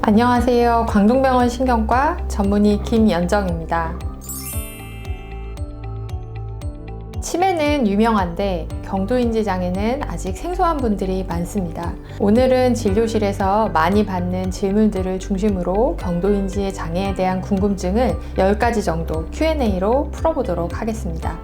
안녕하세요. 광동병원 신경과 전문의 김연정입니다. 치매는 유명한데 경도인지 장애는 아직 생소한 분들이 많습니다. 오늘은 진료실에서 많이 받는 질문들을 중심으로 경도인지 장애에 대한 궁금증을 10가지 정도 Q&A로 풀어보도록 하겠습니다.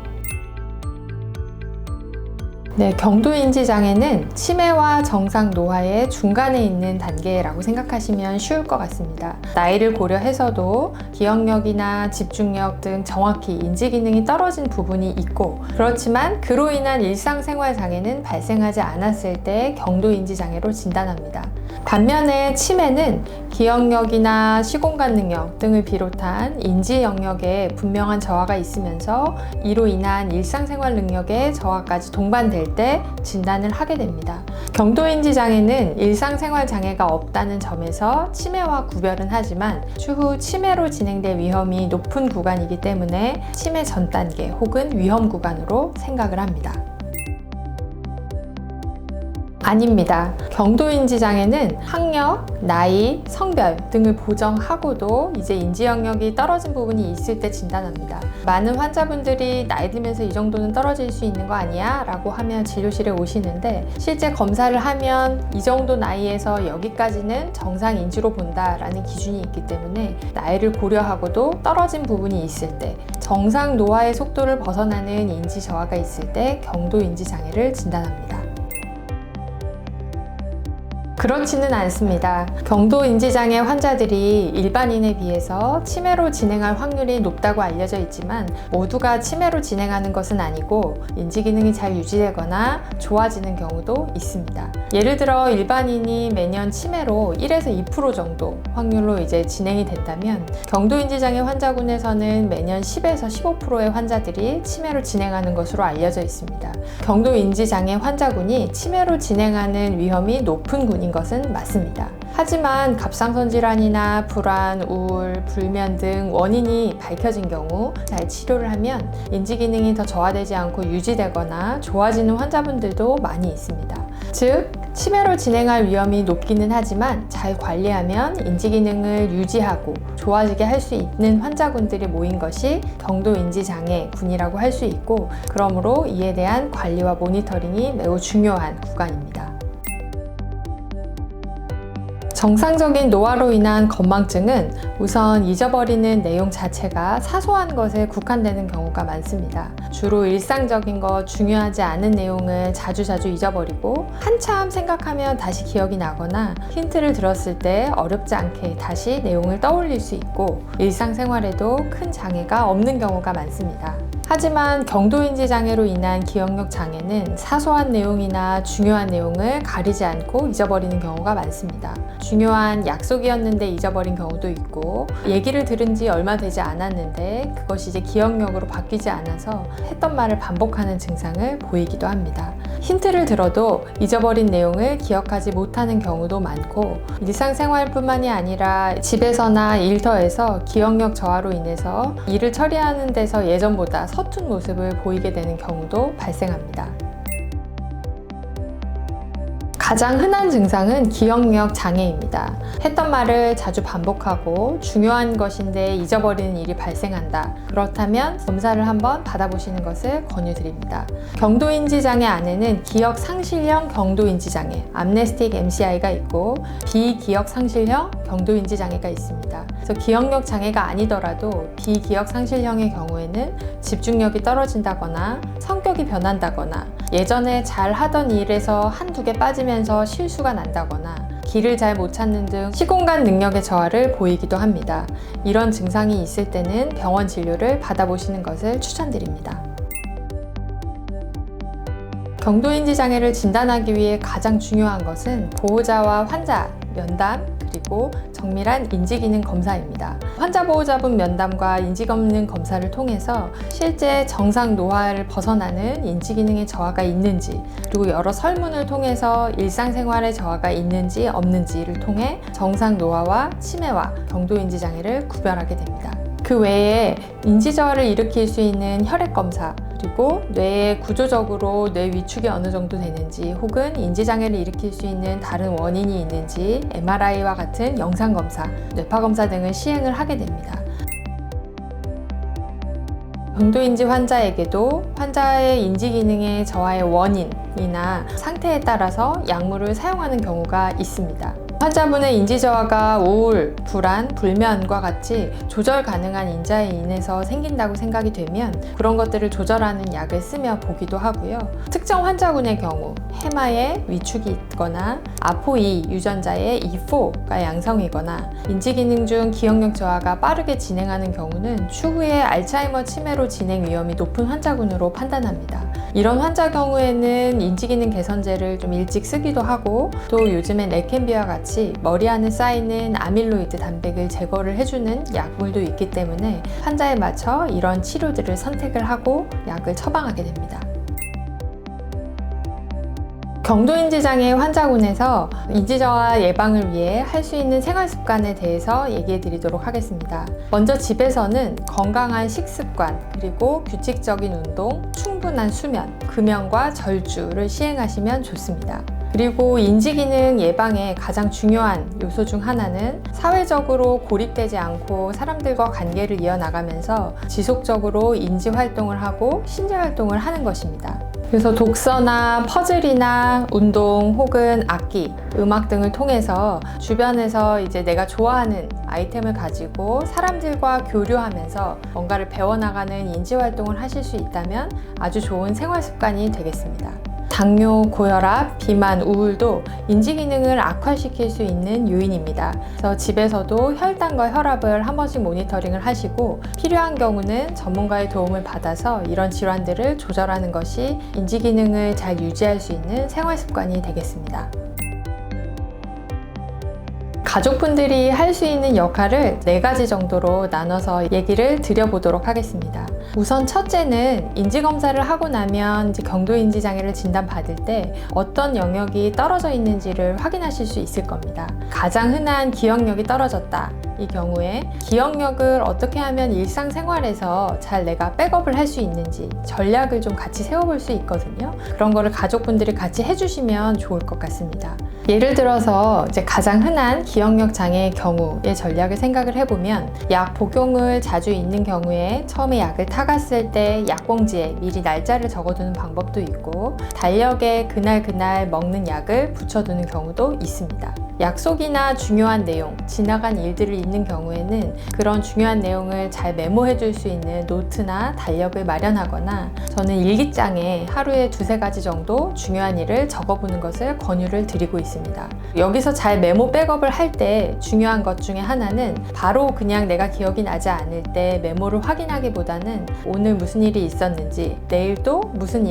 네, 경도인지 장애는 치매와 정상 노화의 중간에 있는 단계라고 생각하시면 쉬울 것 같습니다. 나이를 고려해서도 기억력이나 집중력 등 정확히 인지 기능이 떨어진 부분이 있고, 그렇지만 그로 인한 일상생활 장애는 발생하지 않았을 때 경도인지 장애로 진단합니다. 반면에 치매는 기억력이나 시공간 능력 등을 비롯한 인지 영역에 분명한 저하가 있으면서 이로 인한 일상생활 능력의 저하까지 동반될 때 진단을 하게 됩니다. 경도인지 장애는 일상생활 장애가 없다는 점에서 치매와 구별은 하지만 추후 치매로 진행될 위험이 높은 구간이기 때문에 치매 전 단계 혹은 위험 구간으로 생각을 합니다. 아닙니다. 경도인지 장애는 학력, 나이, 성별 등을 보정하고도 이제 인지 영역이 떨어진 부분이 있을 때 진단합니다. 많은 환자분들이 나이 들면서 이 정도는 떨어질 수 있는 거 아니야? 라고 하면 진료실에 오시는데, 실제 검사를 하면 이 정도 나이에서 여기까지는 정상 인지로 본다라는 기준이 있기 때문에 나이를 고려하고도 떨어진 부분이 있을 때, 정상 노화의 속도를 벗어나는 인지 저하가 있을 때 경도인지 장애를 진단합니다. 그렇지는 않습니다. 경도인지장애 환자들이 일반인에 비해서 치매로 진행할 확률이 높다고 알려져 있지만 모두가 치매로 진행하는 것은 아니고 인지 기능이 잘 유지되거나 좋아지는 경우도 있습니다. 예를 들어 일반인이 매년 치매로 1에서 2% 정도 확률로 이제 진행이 된다면 경도인지장애 환자군에서는 매년 10에서 15%의 환자들이 치매로 진행하는 것으로 알려져 있습니다. 경도인지장애 환자군이 치매로 진행하는 위험이 높은 군인 것은 맞습니다. 하지만 갑상선 질환이나 불안, 우울, 불면 등 원인이 밝혀진 경우 잘 치료를 하면 인지 기능이 더 저하되지 않고 유지되거나 좋아지는 환자분들도 많이 있습니다. 즉, 치매로 진행할 위험이 높기는 하지만 잘 관리하면 인지 기능을 유지하고 좋아지게 할 수 있는 환자군들이 모인 것이 경도인지 장애 군이라고 할 수 있고, 그러므로 이에 대한 관리와 모니터링이 매우 중요한 구간입니다. 정상적인 노화로 인한 건망증은 우선 잊어버리는 내용 자체가 사소한 것에 국한되는 경우가 많습니다. 주로 일상적인 것, 중요하지 않은 내용을 자주 잊어버리고 한참 생각하면 다시 기억이 나거나 힌트를 들었을 때 어렵지 않게 다시 내용을 떠올릴 수 있고 일상생활에도 큰 장애가 없는 경우가 많습니다. 하지만 경도인지 장애로 인한 기억력 장애는 사소한 내용이나 중요한 내용을 가리지 않고 잊어버리는 경우가 많습니다. 중요한 약속이었는데 잊어버린 경우도 있고, 얘기를 들은 지 얼마 되지 않았는데 그것이 이제 기억력으로 바뀌지 않아서 했던 말을 반복하는 증상을 보이기도 합니다. 힌트를 들어도 잊어버린 내용을 기억하지 못하는 경우도 많고, 일상생활뿐만이 아니라 집에서나 일터에서 기억력 저하로 인해서 일을 처리하는 데서 예전보다 서툰 모습을 보이게 되는 경우도 발생합니다. 가장 흔한 증상은 기억력 장애입니다. 했던 말을 자주 반복하고 중요한 것인데 잊어버리는 일이 발생한다. 그렇다면 검사를 한번 받아보시는 것을 권유드립니다. 경도인지 장애 안에는 기억 상실형 경도인지 장애, 암네스틱 MCI가 있고 비기억 상실형 경도인지 장애가 있습니다. 그래서 기억력 장애가 아니더라도 비기억 상실형의 경우에는 집중력이 떨어진다거나 성격이 변한다거나 예전에 잘 하던 일에서 한두 개 빠지면서 실수가 난다거나 길을 잘 못 찾는 등 시공간 능력의 저하를 보이기도 합니다. 이런 증상이 있을 때는 병원 진료를 받아보시는 것을 추천드립니다. 경도인지 장애를 진단하기 위해 가장 중요한 것은 보호자와 환자 면담 그리고 정밀한 인지기능 검사입니다. 환자 보호자분 면담과 인지기능 검사를 통해서 실제 정상 노화를 벗어나는 인지기능의 저하가 있는지, 그리고 여러 설문을 통해서 일상생활에 저하가 있는지 없는지를 통해 정상 노화와 치매와 경도인지 장애를 구별하게 됩니다. 그 외에 인지저하를 일으킬 수 있는 혈액검사, 그리고 뇌의 구조적으로 뇌 위축이 어느 정도 되는지 혹은 인지장애를 일으킬 수 있는 다른 원인이 있는지 MRI와 같은 영상검사, 뇌파검사 등을 시행을 하게 됩니다. 경도인지 환자에게도 환자의 인지기능의 저하의 원인이나 상태에 따라서 약물을 사용하는 경우가 있습니다. 환자분의 인지저하가 우울, 불안, 불면과 같이 조절 가능한 인자에 인해서 생긴다고 생각이 되면 그런 것들을 조절하는 약을 쓰며 보기도 하고요. 특정 환자군의 경우 해마에 위축이 있거나 아포2 유전자의 E4가 양성이거나 인지기능 중 기억력 저하가 빠르게 진행하는 경우는 추후에 알츠하이머 치매로 진행 위험이 높은 환자군으로 판단합니다. 이런 환자 경우에는 인지기능 개선제를 좀 일찍 쓰기도 하고 또 요즘엔 레켄비와 같이 머리 안에 쌓이는 아밀로이드 단백을 제거를 해주는 약물도 있기 때문에 환자에 맞춰 이런 치료들을 선택을 하고 약을 처방하게 됩니다. 경도인지장애 환자군에서 인지저하 예방을 위해 할 수 있는 생활습관에 대해서 얘기해 드리도록 하겠습니다. 먼저 집에서는 건강한 식습관, 그리고 규칙적인 운동, 충분한 수면, 금연과 절주를 시행하시면 좋습니다. 그리고 인지기능 예방의 가장 중요한 요소 중 하나는 사회적으로 고립되지 않고 사람들과 관계를 이어나가면서 지속적으로 인지활동을 하고 신체활동을 하는 것입니다. 그래서 독서나 퍼즐이나 운동 혹은 악기, 음악 등을 통해서 주변에서 이제 내가 좋아하는 아이템을 가지고 사람들과 교류하면서 뭔가를 배워나가는 인지활동을 하실 수 있다면 아주 좋은 생활습관이 되겠습니다. 당뇨, 고혈압, 비만, 우울도 인지기능을 악화시킬 수 있는 요인입니다. 그래서 집에서도 혈당과 혈압을 한 번씩 모니터링을 하시고 필요한 경우는 전문가의 도움을 받아서 이런 질환들을 조절하는 것이 인지기능을 잘 유지할 수 있는 생활습관이 되겠습니다. 가족분들이 할 수 있는 역할을 4가지 정도로 나눠서 얘기를 드려보도록 하겠습니다. 우선 첫째는 인지검사를 하고 나면 이제 경도인지장애를 진단받을 때 어떤 영역이 떨어져 있는지를 확인하실 수 있을 겁니다. 가장 흔한 기억력이 떨어졌다. 이 경우에 기억력을 어떻게 하면 일상생활에서 잘 내가 백업을 할 수 있는지 전략을 좀 같이 세워볼 수 있거든요. 그런 거를 가족분들이 같이 해주시면 좋을 것 같습니다. 예를 들어서 이제 가장 흔한 기억력 장애의 경우의 전략을 생각을 해보면 약 복용을 자주 잊는 경우에 처음에 약을 타갔을 때 약봉지에 미리 날짜를 적어두는 방법도 있고 달력에 그날 먹는 약을 붙여두는 경우도 있습니다. 약속이나 중요한 내용, 지나간 일들을 잊는 경우에는 그런 중요한 내용을 잘 메모해 줄 수 있는 노트나 달력을 마련하거나 저는 일기장에 하루에 2-3가지 정도 중요한 일을 적어보는 것을 권유를 드리고 있습니다. 여기서 잘 메모 백업을 할 때 중요한 것 중에 하나는 바로 그냥 내가 기억이 나지 않을 때 메모를 확인하기보다는 오늘 무슨 일이 있었는지, 내일 또 무슨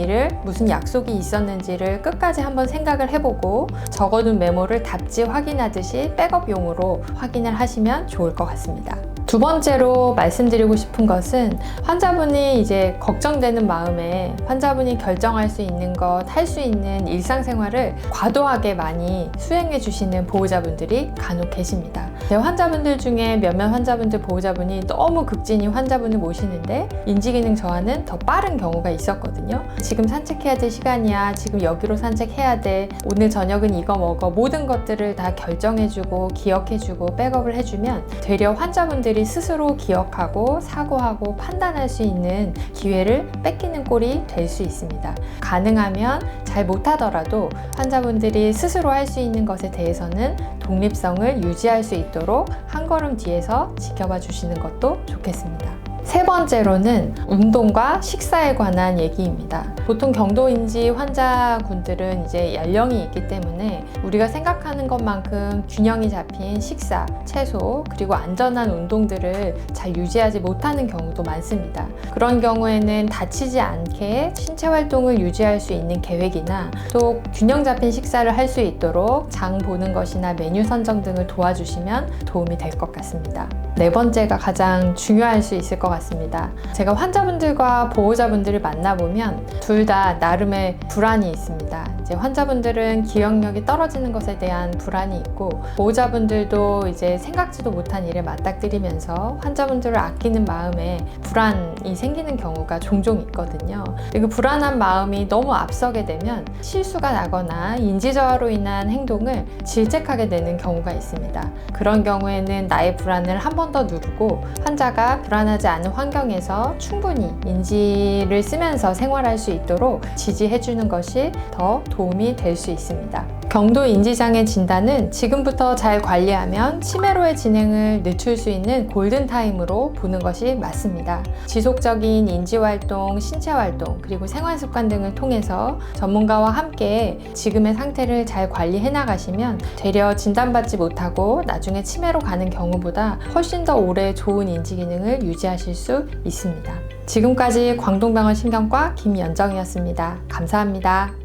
약속이 있었는지를 끝까지 한번 생각을 해보고 적어둔 메모를 답지 확인하듯이 백업용으로 확인을 하시면 좋을 것 같습니다. 두 번째로 말씀드리고 싶은 것은 환자분이 이제 걱정되는 마음에 환자분이 결정할 수 있는 것, 할 수 있는 일상생활을 과도하게 많이 수행해 주시는 보호자분들이 간혹 계십니다. 제 환자분들 중에 몇몇 환자분들 보호자분이 너무 급진히 환자분을 모시는데 인지기능 저하는 더 빠른 경우가 있었거든요. 지금 산책해야 될 시간이야, 지금 여기로 산책해야 돼, 오늘 저녁은 이거 먹어, 모든 것들을 다 결정해주고 기억해주고 백업을 해주면 되려 환자분들이 스스로 기억하고 사고하고 판단할 수 있는 기회를 뺏기는 꼴이 될 수 있습니다. 가능하면 잘 못하더라도 환자분들이 스스로 할 수 있는 것에 대해서는 독립성을 유지할 수 있도록 한 걸음 뒤에서 지켜봐 주시는 것도 좋겠습니다. 세 번째로는 운동과 식사에 관한 얘기입니다. 보통 경도인지 환자분들은 이제 연령이 있기 때문에 우리가 생각하는 것만큼 균형이 잡힌 식사, 채소, 그리고 안전한 운동들을 잘 유지하지 못하는 경우도 많습니다. 그런 경우에는 다치지 않게 신체 활동을 유지할 수 있는 계획이나 또 균형 잡힌 식사를 할 수 있도록 장 보는 것이나 메뉴 선정 등을 도와주시면 도움이 될 것 같습니다. 네 번째가 가장 중요할 수 있을 것 같습니다. 같습니다. 제가 환자분들과 보호자분들을 만나보면 둘 다 나름의 불안이 있습니다. 이제 환자분들은 기억력이 떨어지는 것에 대한 불안이 있고, 보호자분들도 이제 생각지도 못한 일에 맞닥뜨리면서 환자분들을 아끼는 마음에 불안이 생기는 경우가 종종 있거든요. 그 불안한 마음이 너무 앞서게 되면 실수가 나거나 인지저하로 인한 행동을 질책하게 되는 경우가 있습니다. 그런 경우에는 나의 불안을 한 번 더 누르고 환자가 불안하지 않은 환경에서 충분히 인지를 쓰면서 생활할 수 있도록 지지해주는 것이 더 도움이 될 수 있습니다. 경도 인지장애 진단은 지금부터 잘 관리하면 치매로의 진행을 늦출 수 있는 골든타임으로 보는 것이 맞습니다. 지속적인 인지활동, 신체활동, 그리고 생활습관 등을 통해서 전문가와 함께 지금의 상태를 잘 관리해 나가시면 되려 진단받지 못하고 나중에 치매로 가는 경우보다 훨씬 더 오래 좋은 인지 기능을 유지하실 수 있습니다. 지금까지 광동병원 신경과 김연정이었습니다. 감사합니다.